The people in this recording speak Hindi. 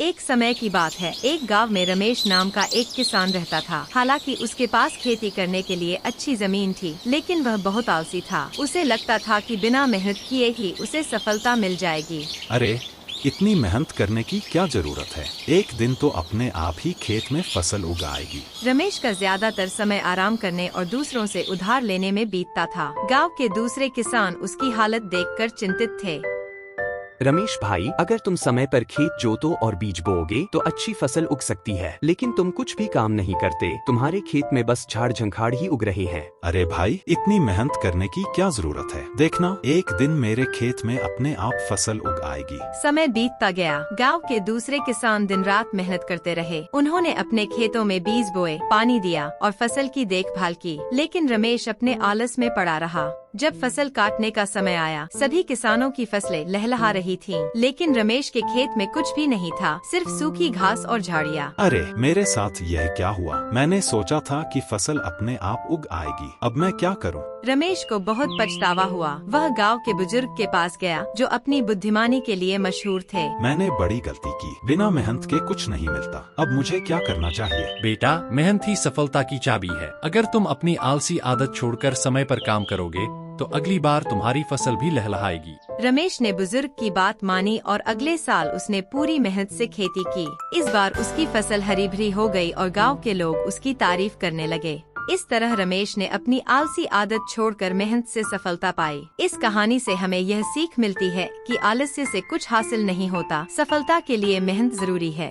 एक समय की बात है, एक गांव में रमेश नाम का एक किसान रहता था। हालांकि उसके पास खेती करने के लिए अच्छी जमीन थी, लेकिन वह बहुत आलसी था। उसे लगता था कि बिना मेहनत किए ही उसे सफलता मिल जाएगी। अरे, इतनी मेहनत करने की क्या जरूरत है? एक दिन तो अपने आप ही खेत में फसल उगाएगी। रमेश का ज्यादातर समय आराम करने और दूसरों से उधार लेने में बीतता था। गांव के दूसरे किसान उसकी हालत देखकर चिंतित थे। रमेश भाई, अगर तुम समय पर खेत जोतो और बीज बोओगे तो अच्छी फसल उग सकती है, लेकिन तुम कुछ भी काम नहीं करते। तुम्हारे खेत में बस झाड़ झंखाड़ ही उग रहे हैं। अरे भाई, इतनी मेहनत करने की क्या जरूरत है? देखना, एक दिन मेरे खेत में अपने आप फसल उग आएगी। समय बीतता गया। गांव के दूसरे किसान दिन रात मेहनत करते रहे। उन्होंने अपने खेतों में बीज बोए, पानी दिया और फसल की देखभाल की, लेकिन रमेश अपने आलस में पड़ा रहा। जब फसल काटने का समय आया, सभी किसानों की फसलें लहलहा रही थीं, लेकिन रमेश के खेत में कुछ भी नहीं था, सिर्फ सूखी घास और झाड़ियाँ। अरे, मेरे साथ यह क्या हुआ? मैंने सोचा था कि फसल अपने आप उग आएगी। अब मैं क्या करूं? रमेश को बहुत पछतावा हुआ। वह गांव के बुजुर्ग के पास गया, जो अपनी बुद्धिमानी के लिए मशहूर थे। मैंने बड़ी गलती की। बिना मेहनत के कुछ नहीं मिलता। अब मुझे क्या करना चाहिए? बेटा, मेहनत ही सफलता की चाबी है। अगर तुम अपनी आलसी आदत छोड़कर समय पर काम करोगे तो अगली बार तुम्हारी फसल भी लहलहाएगी। रमेश ने बुजुर्ग की बात मानी और अगले साल उसने पूरी मेहनत से खेती की। इस बार उसकी फसल हरी भरी हो गई और गांव के लोग उसकी तारीफ करने लगे। इस तरह रमेश ने अपनी आलसी आदत छोड़कर मेहनत से सफलता पाई। इस कहानी से हमें यह सीख मिलती है कि आलस्य से कुछ हासिल नहीं होता, सफलता के लिए मेहनत जरूरी है।